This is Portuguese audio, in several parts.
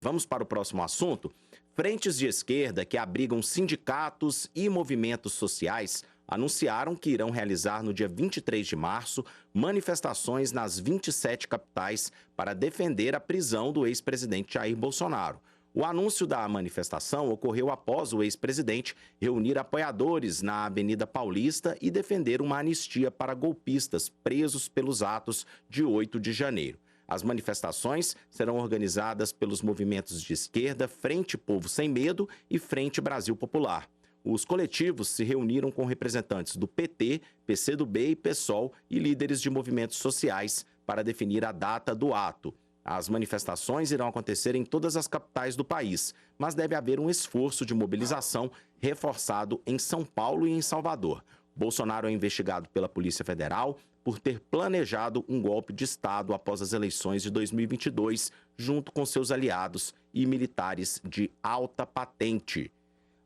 Vamos para o próximo assunto? Frentes de esquerda que abrigam sindicatos e movimentos sociais anunciaram que irão realizar no dia 23 de março manifestações nas 27 capitais para defender a prisão do ex-presidente Jair Bolsonaro. O anúncio da manifestação ocorreu após o ex-presidente reunir apoiadores na Avenida Paulista e defender uma anistia para golpistas presos pelos atos de 8 de janeiro. As manifestações serão organizadas pelos movimentos de esquerda Frente Povo Sem Medo e Frente Brasil Popular. Os coletivos se reuniram com representantes do PT, PCdoB e PSOL e líderes de movimentos sociais para definir a data do ato. As manifestações irão acontecer em todas as capitais do país, mas deve haver um esforço de mobilização reforçado em São Paulo e em Salvador. Bolsonaro é investigado pela Polícia Federal por ter planejado um golpe de Estado após as eleições de 2022, junto com seus aliados e militares de alta patente.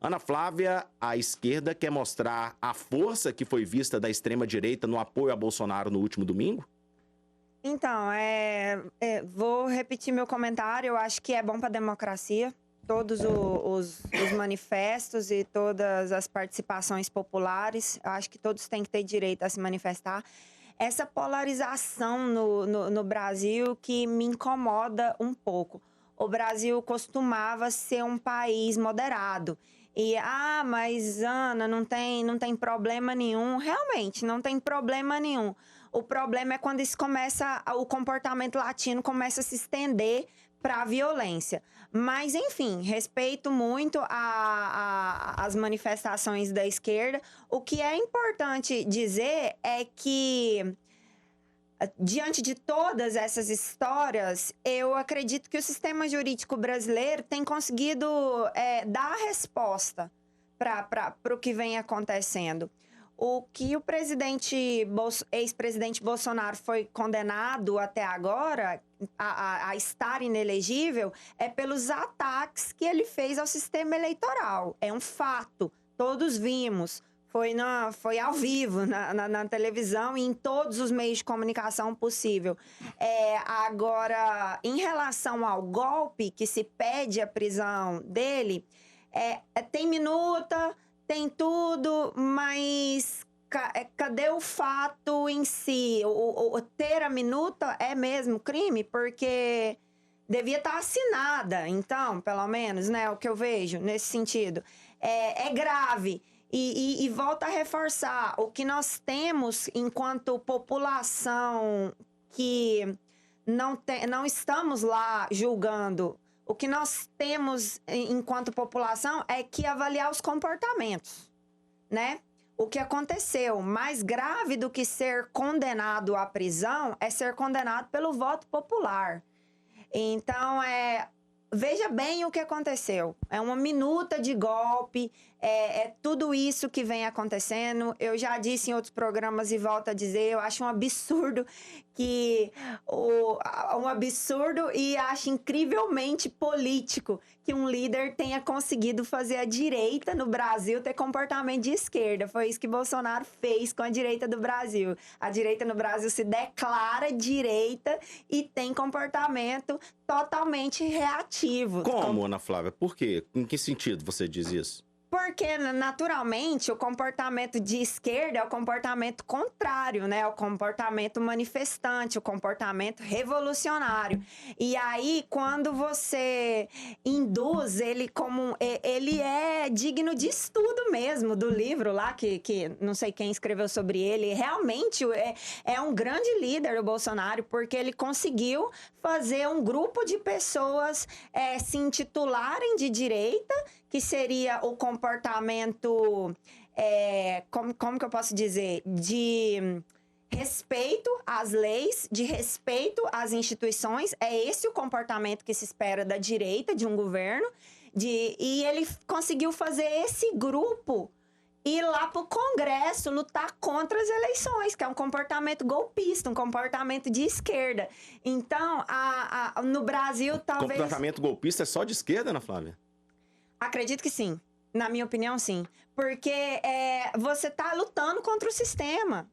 Ana Flávia, a esquerda quer mostrar a força que foi vista da extrema-direita no apoio a Bolsonaro no último domingo? Então, vou repetir meu comentário. Eu acho que é bom para a democracia. Todos os manifestos e todas as participações populares, eu acho que todos têm que ter direito a se manifestar. Essa polarização no Brasil que me incomoda um pouco. O Brasil costumava ser um país moderado. E, mas Ana, não tem problema nenhum. Realmente, não tem problema nenhum. O problema é quando o comportamento latino começa a se estender para a violência. Mas, enfim, respeito muito as manifestações da esquerda. O que é importante dizer é que, diante de todas essas histórias, eu acredito que o sistema jurídico brasileiro tem conseguido dar a resposta para o que vem acontecendo. O que o ex-presidente Bolsonaro foi condenado até agora a estar inelegível é pelos ataques que ele fez ao sistema eleitoral. É um fato, todos vimos. Foi ao vivo, na televisão e em todos os meios de comunicação possível. Agora, em relação ao golpe que se pede a prisão dele, tem minuta, tem tudo, mas cadê o fato em si? O ter a minuta é mesmo crime? Porque devia estar assinada, então, pelo menos, né? O que eu vejo nesse sentido. É grave. E volta a reforçar, o que nós temos enquanto população que não estamos lá julgando, o que nós temos enquanto população é que avaliar os comportamentos, né? O que aconteceu, mais grave do que ser condenado à prisão é ser condenado pelo voto popular. Então, veja bem o que aconteceu. É uma minuta de golpe, tudo isso que vem acontecendo. Eu já disse em outros programas e volto a dizer, eu acho um absurdo um absurdo e acho incrivelmente político que um líder tenha conseguido fazer a direita no Brasil ter comportamento de esquerda. Foi isso que Bolsonaro fez com a direita do Brasil. A direita no Brasil se declara direita e tem comportamento totalmente reativo. Como, Ana Flávia? Por quê? Em que sentido você diz isso? Porque, naturalmente, o comportamento de esquerda é o comportamento contrário, né? O comportamento manifestante, o comportamento revolucionário. E aí, quando você induz ele como... Ele é digno de estudo mesmo, do livro lá, que não sei quem escreveu sobre ele. Realmente, é um grande líder, o Bolsonaro, porque ele conseguiu fazer um grupo de pessoas se intitularem de direita, que seria o comportamento, como que eu posso dizer, de respeito às leis, de respeito às instituições. É esse o comportamento que se espera da direita, de um governo. E ele conseguiu fazer esse grupo ir lá para o Congresso lutar contra as eleições, que é um comportamento golpista, um comportamento de esquerda. Então, no Brasil, talvez... Comportamento golpista é só de esquerda, Ana Flávia? Acredito que sim. Na minha opinião, sim. Porque você está lutando contra o sistema.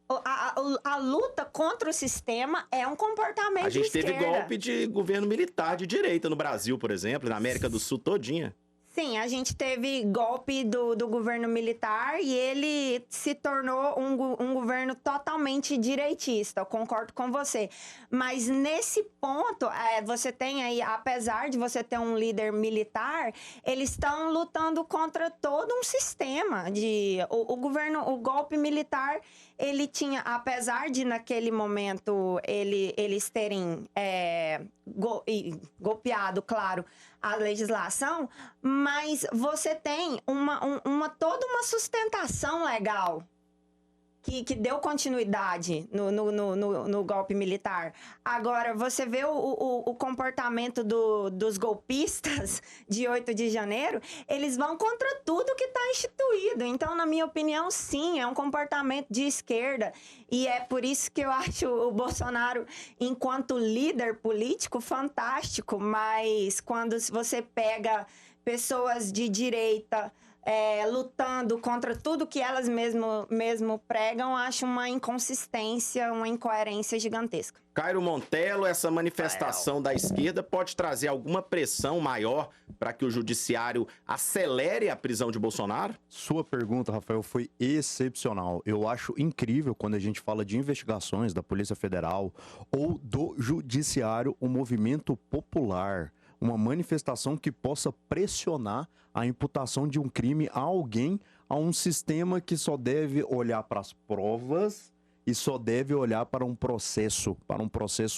A luta contra o sistema é um comportamento A gente de esquerda. teve golpe de governo militar de direita no Brasil, por exemplo, na América do Sul todinha. Sim, a gente teve golpe do governo militar e ele se tornou um governo totalmente direitista. Eu concordo com você. Mas nesse ponto, você tem aí, apesar de você ter um líder militar, eles estão lutando contra todo um sistema. O golpe militar, ele tinha, apesar de naquele momento eles terem golpeado, claro, a legislação, mas você tem toda uma sustentação legal que deu continuidade no golpe militar. Agora, você vê o comportamento dos golpistas de 8 de janeiro, eles vão contra tudo que está instituído. Então, na minha opinião, sim, é um comportamento de esquerda. E é por isso que eu acho o Bolsonaro, enquanto líder político, fantástico. Mas quando você pega pessoas de direita lutando contra tudo que elas mesmo pregam, acho uma inconsistência, uma incoerência gigantesca. Cairo Montelo, essa manifestação da esquerda pode trazer alguma pressão maior para que o judiciário acelere a prisão de Bolsonaro? Sua pergunta, Rafael, foi excepcional. Eu acho incrível quando a gente fala de investigações da Polícia Federal ou do judiciário, o movimento popular, uma manifestação que possa pressionar a imputação de um crime a alguém, a um sistema que só deve olhar para as provas e só deve olhar para um processo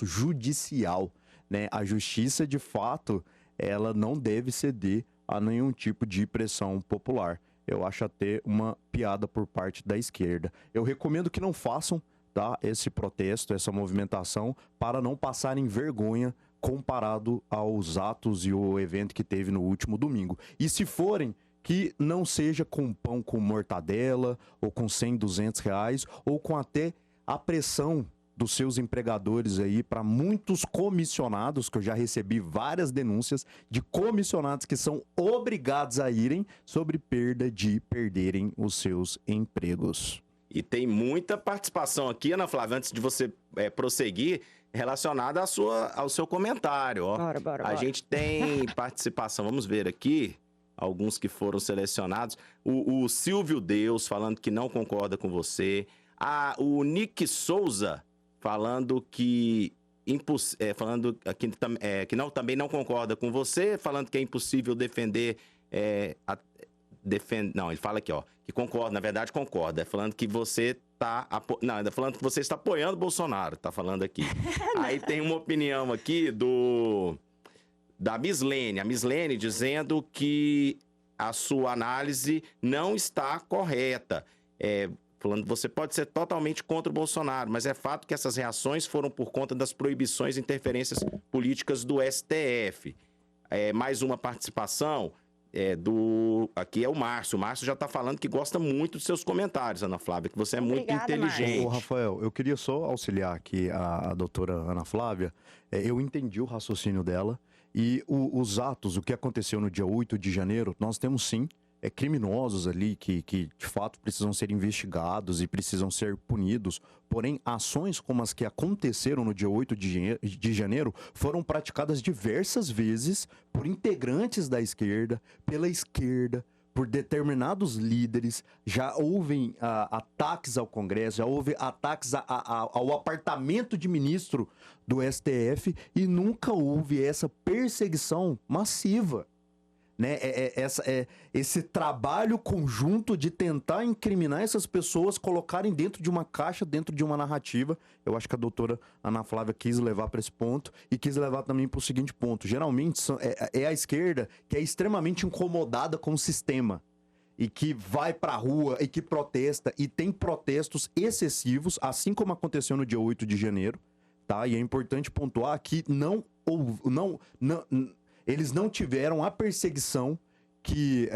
judicial, né? A justiça, de fato, ela não deve ceder a nenhum tipo de pressão popular. Eu acho até uma piada por parte da esquerda. Eu recomendo que não façam, tá, esse protesto, essa movimentação, para não passarem vergonha comparado aos atos e o evento que teve no último domingo. E se forem, que não seja com pão com mortadela, ou com 100, 200 reais, ou com até a pressão dos seus empregadores aí para muitos comissionados, que eu já recebi várias denúncias de comissionados que são obrigados a irem sobre perda de perderem os seus empregos. E tem muita participação aqui, Ana Flávia, antes de você prosseguir, relacionada ao seu comentário. Ó. Bora. A gente tem participação, vamos ver aqui, alguns que foram selecionados. O Silvio Deus falando que não concorda com você. O Nick Souza falando que também não concorda com você, falando que é impossível defender... Não, ele fala aqui, ó, que concorda, na verdade concorda, falando que você falando que você está apoiando o Bolsonaro, tá falando aqui. Aí tem uma opinião aqui da Mislene, a Mislene dizendo que a sua análise não está correta, falando que você pode ser totalmente contra o Bolsonaro, mas é fato que essas reações foram por conta das proibições e interferências políticas do STF. Mais uma participação... Aqui é o Márcio. O Márcio já está falando que gosta muito dos seus comentários, Ana Flávia, que você é muito inteligente. Ô, Rafael, eu queria só auxiliar aqui a doutora Ana Flávia. Eu entendi o raciocínio dela e os atos, o que aconteceu no dia 8 de janeiro, nós temos sim criminosos ali que de fato precisam ser investigados e precisam ser punidos. Porém, ações como as que aconteceram no dia 8 de janeiro foram praticadas diversas vezes por integrantes da esquerda, pela esquerda, por determinados líderes. Já houve ataques ao Congresso, já houve ataques ao apartamento de ministro do STF e nunca houve essa perseguição massiva. Né? Esse trabalho conjunto de tentar incriminar essas pessoas, colocarem dentro de uma caixa, dentro de uma narrativa. Eu acho que a doutora Ana Flávia quis levar para esse ponto e quis levar também para o seguinte ponto. Geralmente é a esquerda que é extremamente incomodada com o sistema e que vai para a rua e que protesta, e tem protestos excessivos, assim como aconteceu no dia 8 de janeiro. Tá? E é importante pontuar que eles não tiveram a perseguição que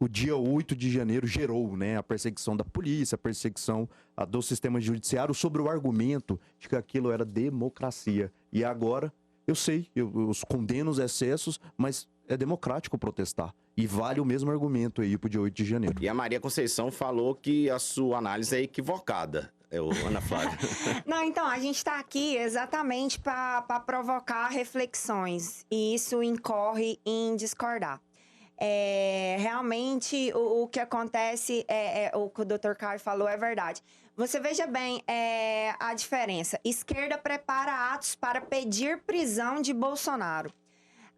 o dia 8 de janeiro gerou, né? A perseguição da polícia, a perseguição do sistema judiciário sobre o argumento de que aquilo era democracia. E agora, eu sei, eu condeno os excessos, mas é democrático protestar. E vale o mesmo argumento aí pro dia 8 de janeiro. E a Maria Conceição falou que a sua análise é equivocada, Ana Flávia. Não, então, a gente está aqui exatamente para provocar reflexões. E isso incorre em discordar. Realmente, o que acontece, o que o Dr. Caio falou é verdade. Você veja bem a diferença. Esquerda prepara atos para pedir prisão de Bolsonaro.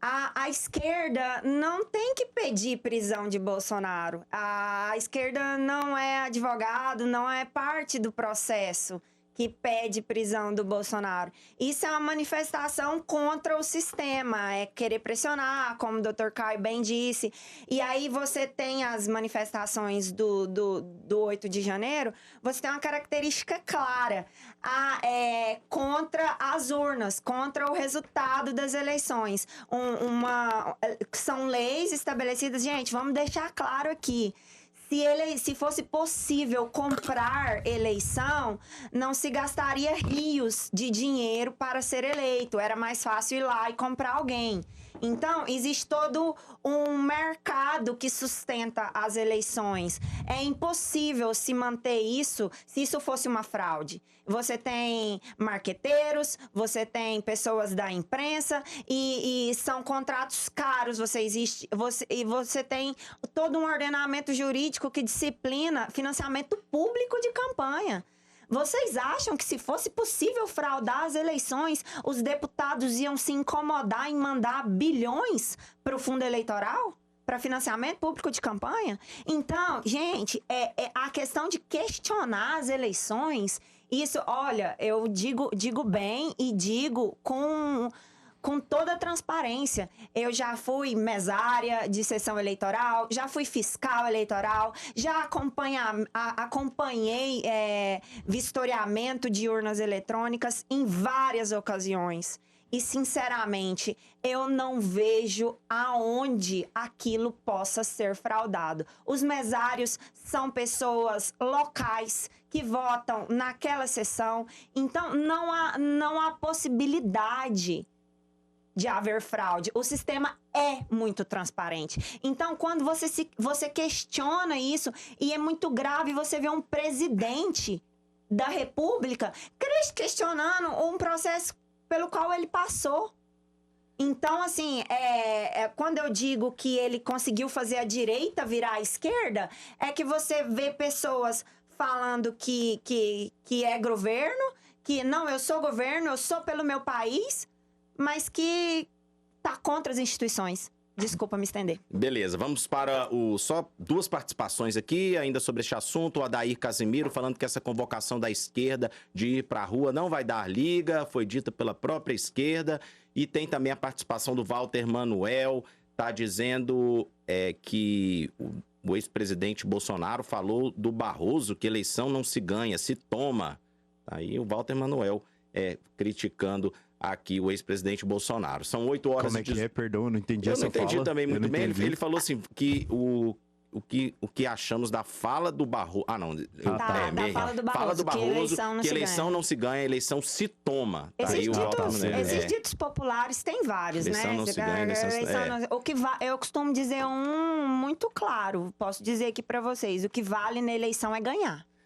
A esquerda não tem que pedir prisão de Bolsonaro. A esquerda não é advogado, não é parte do processo que pede prisão do Bolsonaro. Isso é uma manifestação contra o sistema, é querer pressionar, como o Dr. Caio bem disse. E aí você tem as manifestações do 8 de janeiro, você tem uma característica clara, contra as urnas, contra o resultado das eleições. São leis estabelecidas, gente, vamos deixar claro aqui. Se fosse possível comprar eleição, não se gastaria rios de dinheiro para ser eleito. Era mais fácil ir lá e comprar alguém. Então, existe todo um mercado que sustenta as eleições. É impossível se manter isso se isso fosse uma fraude. Você tem marqueteiros, você tem pessoas da imprensa e são contratos caros. Você tem todo um ordenamento jurídico que disciplina financiamento público de campanha. Vocês acham que se fosse possível fraudar as eleições, os deputados iam se incomodar em mandar bilhões para o fundo eleitoral? Para financiamento público de campanha? Então, gente, a questão de questionar as eleições, isso, olha, eu digo bem e digo com toda a transparência. Eu já fui mesária de sessão eleitoral, já fui fiscal eleitoral, já acompanhei vistoriamento de urnas eletrônicas em várias ocasiões. E, sinceramente, eu não vejo aonde aquilo possa ser fraudado. Os mesários são pessoas locais que votam naquela sessão. Então, não há possibilidade de haver fraude. O sistema é muito transparente. Então, quando você questiona isso, e é muito grave você ver um presidente da República questionando um processo pelo qual ele passou. Então, assim, quando eu digo que ele conseguiu fazer a direita virar a esquerda, é que você vê pessoas falando que é governo, que não, eu sou governo, eu sou pelo meu país, mas que tá contra as instituições. Desculpa me estender. Beleza, vamos para só duas participações aqui, ainda sobre este assunto. O Adair Casimiro falando que essa convocação da esquerda de ir para a rua não vai dar liga, foi dita pela própria esquerda. E tem também a participação do Walter Manuel, tá dizendo que o ex-presidente Bolsonaro falou do Barroso, que eleição não se ganha, se toma. Aí o Walter Manuel criticando aqui o ex-presidente Bolsonaro. São 8 horas... Como é que Perdão, eu não entendi essa fala. Eu não entendi também muito bem. Ele falou assim, que o que achamos da fala do Barroso... Ah, não. Da fala do Barroso, que eleição não se ganha, eleição se toma. Esses ditos populares tem vários, eleição né? Não se ganha, eu costumo dizer muito claro, posso dizer aqui para vocês, o que vale na eleição é ganhar.